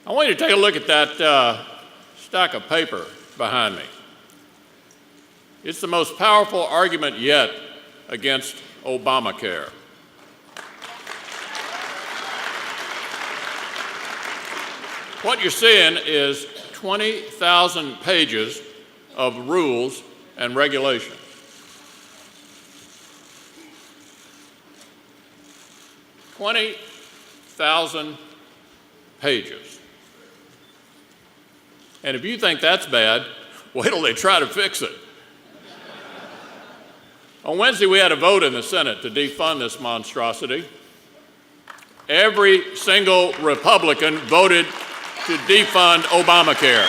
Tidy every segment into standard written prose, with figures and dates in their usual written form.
I want you to take a look at that stack of paper behind me. It's the most powerful argument yet against ObamaCare. What you're seeing is 20,000 pages of rules and regulations. $20,000 pages. And if you think that's bad, wait till they try to fix it. On Wednesday, we had a vote in the Senate to defund this monstrosity. Every single Republican voted to defund ObamaCare.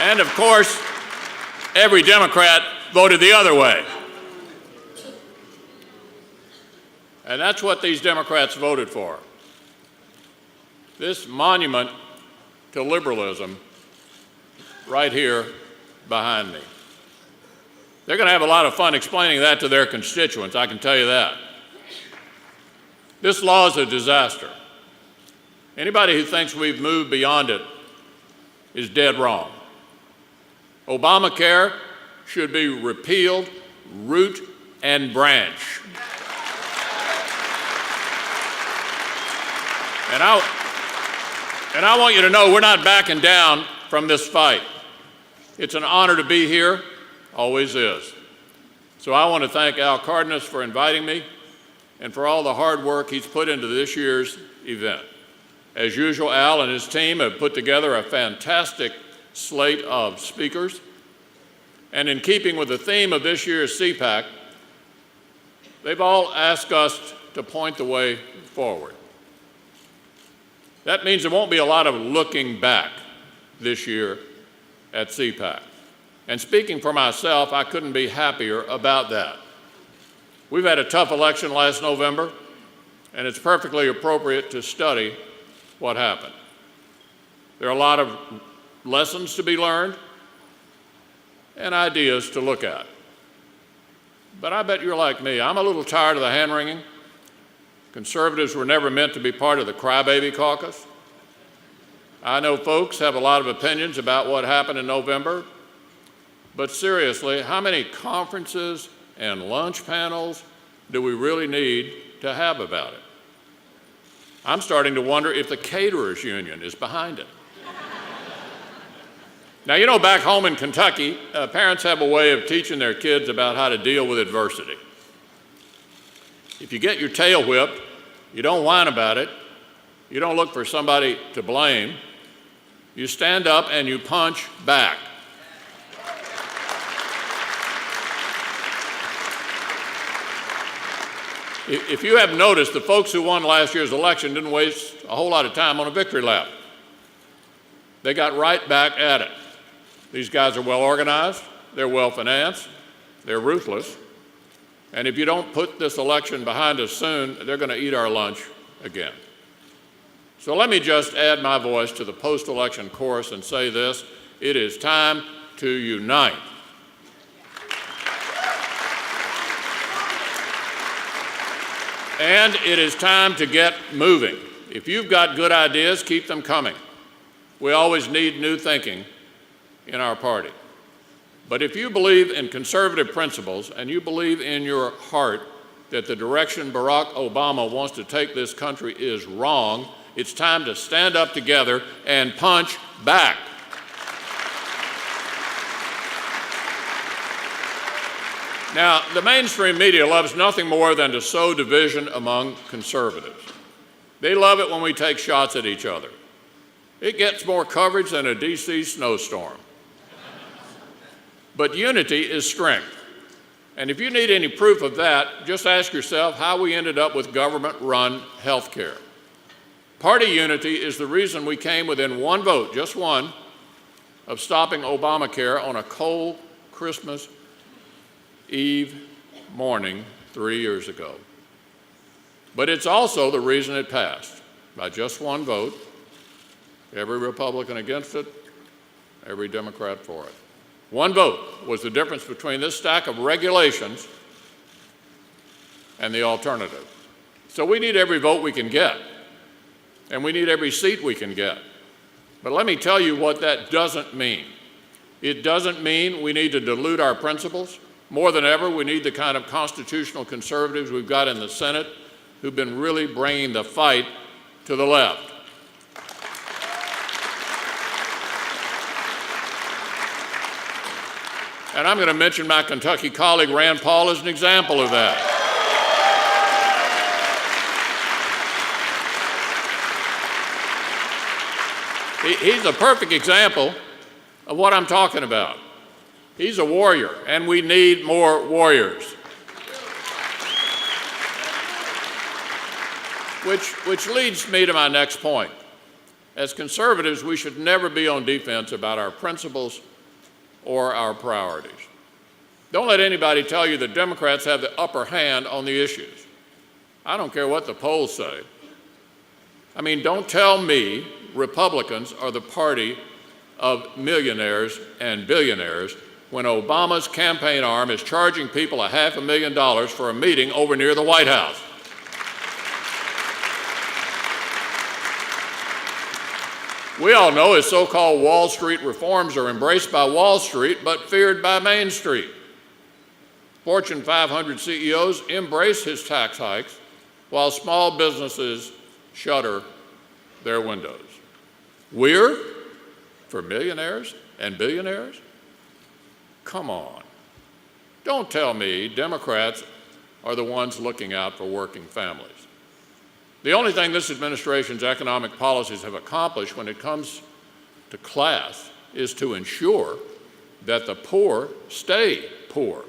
And of course, every Democrat voted the other way. And that's what these Democrats voted for. This monument to liberalism right here behind me. They're going to have a lot of fun explaining that to their constituents, I can tell you that. This law is a disaster. Anybody who thinks we've moved beyond it is dead wrong. ObamaCare should be repealed, root and branch. And I want you to know we're not backing down from this fight. It's an honor to be here, always is. So I want to thank Al Cardenas for inviting me and for all the hard work he's put into this year's event. As usual, Al and his team have put together a fantastic slate of speakers. And in keeping with the theme of this year's CPAC, they've all asked us to point the way forward. That means there won't be a lot of looking back this year at CPAC. And speaking for myself, I couldn't be happier about that. We've had a tough election last November, and it's perfectly appropriate to study what happened. There are a lot of lessons to be learned and ideas to look at. But I bet you're like me. I'm a little tired of the hand-wringing. Conservatives were never meant to be part of the crybaby caucus. I know folks have a lot of opinions about what happened in November, but seriously, how many conferences and lunch panels do we really need to have about it? I'm starting to wonder if the caterers union is behind it. Now, you know, back home in Kentucky, parents have a way of teaching their kids about how to deal with adversity. If you get your tail whipped, you don't whine about it. You don't look for somebody to blame. You stand up and you punch back. If you have noticed, the folks who won last year's election didn't waste a whole lot of time on a victory lap. They got right back at it. These guys are well organized, they're well financed, they're ruthless, and if you don't put this election behind us soon, they're going to eat our lunch again. So let me just add my voice to the post-election chorus and say this: it is time to unite. And it is time to get moving. If you've got good ideas, keep them coming. We always need new thinking in our party. But if you believe in conservative principles and you believe in your heart that the direction Barack Obama wants to take this country is wrong, it's time to stand up together and punch back. Now, the mainstream media loves nothing more than to sow division among conservatives. They love it when we take shots at each other. It gets more coverage than a DC snowstorm. But unity is strength. And if you need any proof of that, just ask yourself how we ended up with government-run health care. Party unity is the reason we came within one vote, just one, of stopping ObamaCare on a cold Christmas Eve morning 3 years ago. But it's also the reason it passed, by just one vote, every Republican against it, every Democrat for it. One vote was the difference between this stack of regulations and the alternative. So we need every vote we can get, and we need every seat we can get. But let me tell you what that doesn't mean. It doesn't mean we need to dilute our principles. More than ever, we need the kind of constitutional conservatives we've got in the Senate who've been really bringing the fight to the left. And I'm going to mention my Kentucky colleague Rand Paul as an example of that. He's a perfect example of what I'm talking about. He's a warrior, and we need more warriors. Which leads me to my next point. As conservatives, we should never be on defense about our principles or our priorities. Don't let anybody tell you that Democrats have the upper hand on the issues. I don't care what the polls say. I mean, don't tell me Republicans are the party of millionaires and billionaires when Obama's campaign arm is charging people $500,000 for a meeting over near the White House. We all know his so-called Wall Street reforms are embraced by Wall Street but feared by Main Street. Fortune 500 CEOs embrace his tax hikes while small businesses shutter their windows. We're for millionaires and billionaires? Come on. Don't tell me Democrats are the ones looking out for working families. The only thing this administration's economic policies have accomplished when it comes to class is to ensure that the poor stay poor.